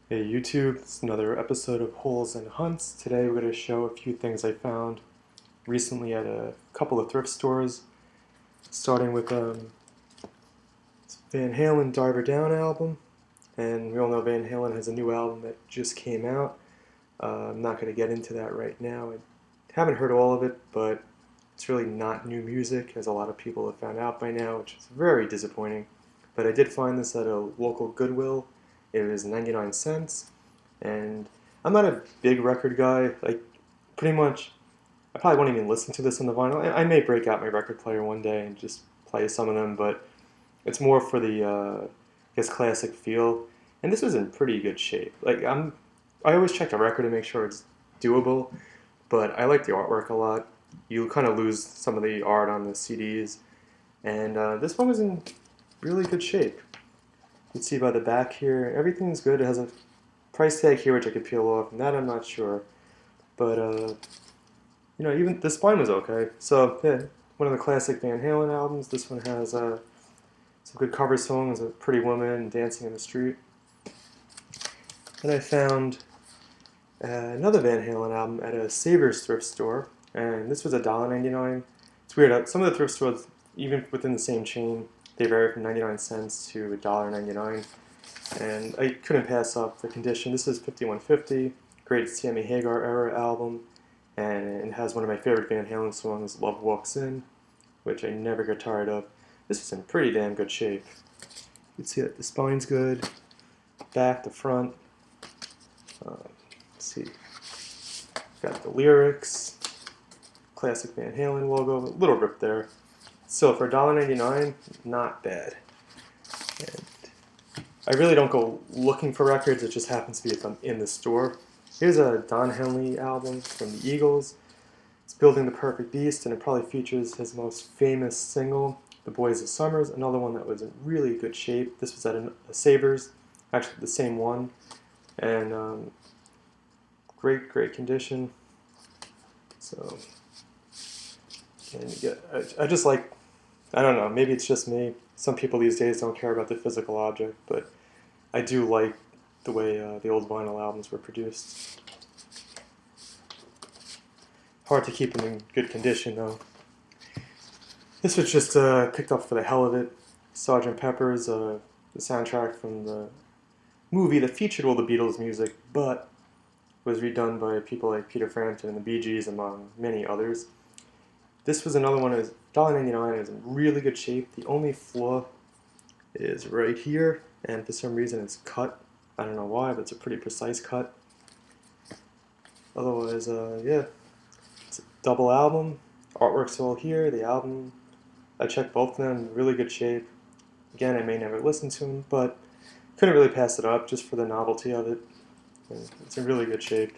Hey YouTube, it's another episode of Holes and Hunts. Today we're going to show a few things I found recently at a couple of thrift stores, starting with Van Halen Diver Down album. And we all know Van Halen has a new album that just came out. I'm not going to get into that right now. I haven't heard all of it, but it's really not new music, as a lot of people have found out by now, which is very disappointing. But I did find this at a local Goodwill. It was 99 cents. And I'm not a big record guy. Like, pretty much, I probably won't even listen to this on the vinyl. I may break out my record player one day and just play some of them, but it's more for the, I guess, classic feel. And this was in pretty good shape. I always check the record to make sure it's doable, but I like the artwork a lot. You kind of lose some of the art on the CDs, and this one was in really good shape. You can see by the back here, everything's good. It has a price tag here which I could peel off, and that I'm not sure. But even the spine was okay. So yeah, one of the classic Van Halen albums. This one has some good cover songs, "A Pretty Woman," "Dancing in the Street." And I found another Van Halen album at a Savers thrift store, and this was $1.99. It's weird. Some of the thrift stores, even within the same chain, they vary from 99 cents to $1.99. And I couldn't pass up the condition. This is 5150, great Sammy Hagar era album, and it has one of my favorite Van Halen songs, "Love Walks In," which I never get tired of. This is in pretty damn good shape. You can see that the spine's good, back to front. Let's see, got the lyrics, classic Van Halen logo, a little rip there. So for $1.99, not bad. And I really don't go looking for records, it just happens to be if I'm in the store. Here's a Don Henley album from the Eagles. It's "Building the Perfect Beast," and it probably features his most famous single, "The Boys of Summers," another one that was in really good shape. This was at a Savers, actually the same one, and great condition. So, and you get, I just like, I don't know, maybe it's just me. Some people these days don't care about the physical object, but I do like the way the old vinyl albums were produced. Hard to keep them in good condition, though. This was just picked up for the hell of it. Sgt. Pepper's, the soundtrack from the movie that featured all the Beatles music, but was redone by people like Peter Frampton and the Bee Gees, among many others. This was another one. It was $1.99. It was in really good shape. The only flaw is right here, and for some reason it's cut. I don't know why, but it's a pretty precise cut. Otherwise, yeah, it's a double album. Artwork's all here. The album, I checked both of them, in really good shape. Again, I may never listen to them, but couldn't really pass it up just for the novelty of it. And it's in really good shape.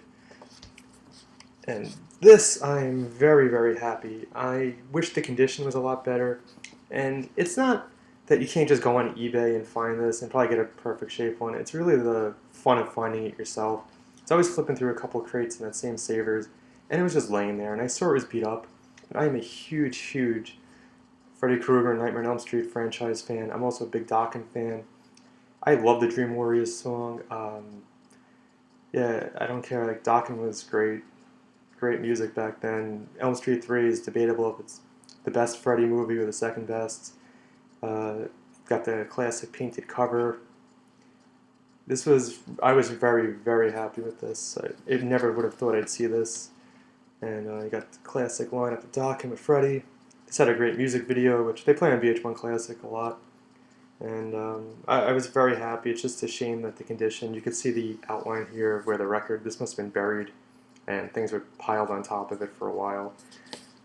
And this, I'm very happy. I wish the condition was a lot better. And it's not that you can't just go on eBay and find this and probably get a perfect shape one. It's really the fun of finding it yourself. I was flipping through a couple crates in that same Savers, and it was just laying there, and I saw it was beat up. And I am a huge Freddy Krueger Nightmare on Elm Street franchise fan. I'm also a big Dokken fan. I love the Dream Warriors song. Yeah, I don't care. Like, Dokken was great music back then. Elm Street 3 is debatable if it's the best Freddy movie or the second best. Uh, got the classic painted cover. I was very happy with this. I never would have thought I'd see this. And you got the classic line at the Dokken with Freddy. This had a great music video, which they play on VH1 Classic a lot. And I was very happy. It's just a shame that the condition, you could see the outline here of where the record, this must have been buried, and things were piled on top of it for a while.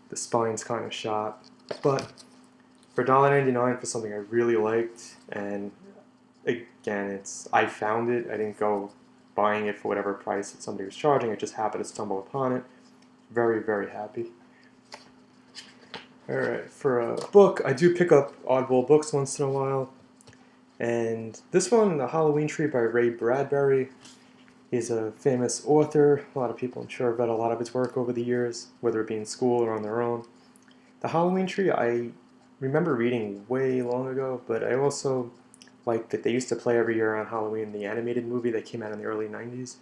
The spine's kind of shot. But for $1.99 for something I really liked, and again, I found it. I didn't go buying it for whatever price that somebody was charging. I just happened to stumble upon it. Very happy. Alright, for a book, I do pick up oddball books once in a while. And this one, The Halloween Tree by Ray Bradbury. He's a famous author. A lot of people, I'm sure, have read a lot of his work over the years, whether it be in school or on their own. The Halloween Tree, I remember reading way long ago, but I also like that they used to play every year on Halloween, the animated movie that came out in the early 90s.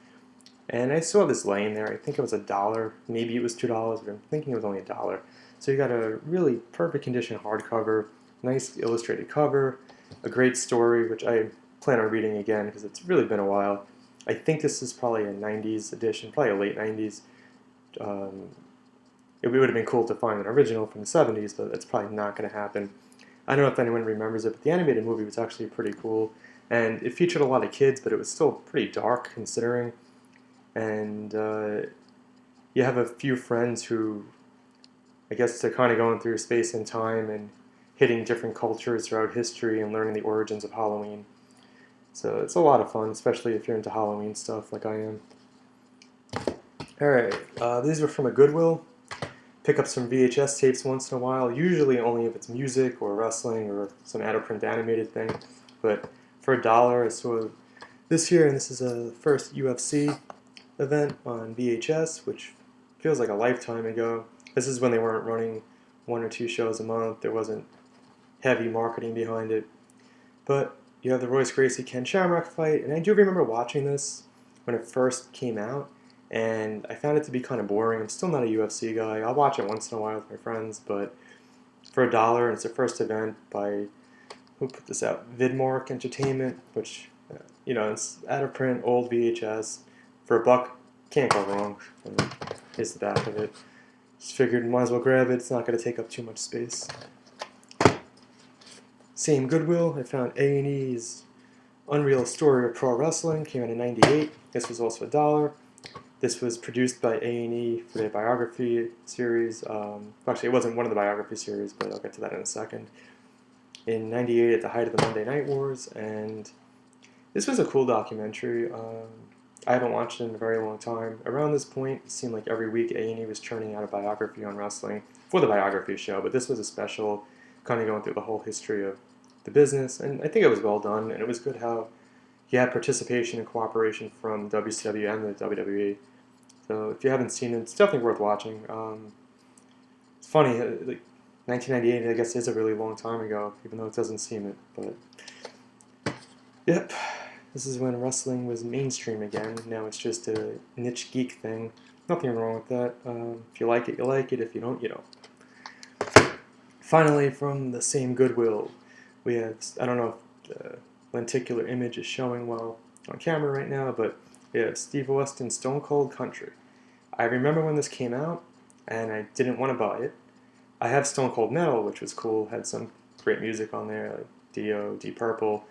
And I saw this laying there. I think it was $1. Maybe it was $2, but I'm thinking it was only $1. So you got a really perfect condition hardcover, nice illustrated cover, a great story, which I plan on reading again because it's really been a while. I think this is probably a 90s edition, probably a late 90s. It would have been cool to find an original from the 70s, but that's probably not going to happen. I don't know if anyone remembers it, but the animated movie was actually pretty cool. And it featured a lot of kids, but it was still pretty dark considering. And you have a few friends who, I guess, they're kind of going through space and time and hitting different cultures throughout history and learning the origins of Halloween. So it's a lot of fun, especially if you're into Halloween stuff like I am. Alright, these were from a Goodwill. Pick up some VHS tapes once in a while, usually only if it's music or wrestling or some out-of-print animated thing. But for $1, I saw this here, and this is a first UFC event on VHS, which feels like a lifetime ago. This is when they weren't running 1 or 2 shows a month. There wasn't heavy marketing behind it. But you have the Royce Gracie-Ken Shamrock fight, and I do remember watching this when it first came out, and I found it to be kind of boring. I'm still not a UFC guy. I'll watch it once in a while with my friends, but for $1, and it's the first event by, who put this out? Vidmark Entertainment, which, it's out of print, old VHS. For $1, can't go wrong. Here's the back of it. Just figured might as well grab it. It's not going to take up too much space. Same Goodwill. I found A&E's Unreal Story of Pro Wrestling. Came out in '98. This was also $1. This was produced by A&E for their biography series. Actually, it wasn't one of the biography series, but I'll get to that in a second. In '98, at the height of the Monday Night Wars, and this was a cool documentary. I haven't watched it in a very long time. Around this point, it seemed like every week A&E was churning out a biography on wrestling for the biography show, but this was a special, kind of going through the whole history of the business, and I think it was well done, and it was good how you had participation and cooperation from WCW and the WWE. So if you haven't seen it, it's definitely worth watching. It's funny, like 1998, I guess, is a really long time ago, even though it doesn't seem it. But yep, this is when wrestling was mainstream again. Now it's just a niche geek thing. Nothing wrong with that. If you like it, you like it. If you don't, you don't. Finally, from the same Goodwill, we have, I don't know if the lenticular image is showing well on camera right now, but we have Steve Austin's Stone Cold Country. I remember when this came out, and I didn't want to buy it. I have Stone Cold Metal, which was cool, had some great music on there, like Dio, Deep Purple,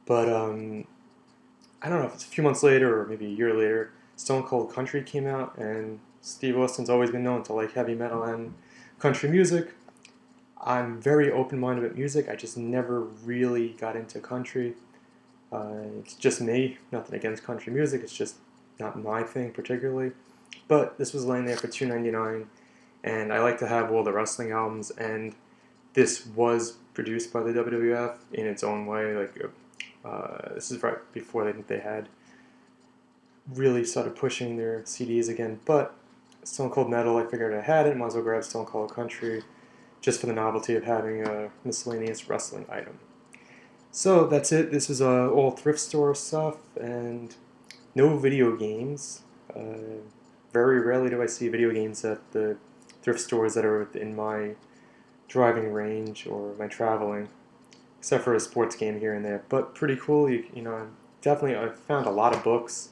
but I don't know if it's a few months later or maybe a year later, Stone Cold Country came out, and Steve Austin's always been known to like heavy metal and country music. I'm very open-minded about music. I just never really got into country. It's just me. Nothing against country music. It's just not my thing particularly. But this was laying there for $2.99, and I like to have all the wrestling albums. And this was produced by the WWF in its own way. Like this is right before they had really started pushing their CDs again. But Stone Cold Metal, I figured I had it. Might as well grab Stone Cold Country, just for the novelty of having a miscellaneous wrestling item. So that's it. This is all thrift store stuff and no video games. Very rarely do I see video games at the thrift stores that are within my driving range or my traveling, except for a sports game here and there. But pretty cool. I've found a lot of books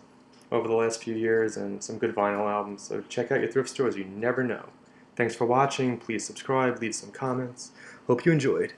over the last few years and some good vinyl albums. So check out your thrift stores. You never know. Thanks for watching. Please subscribe, leave some comments. Hope you enjoyed.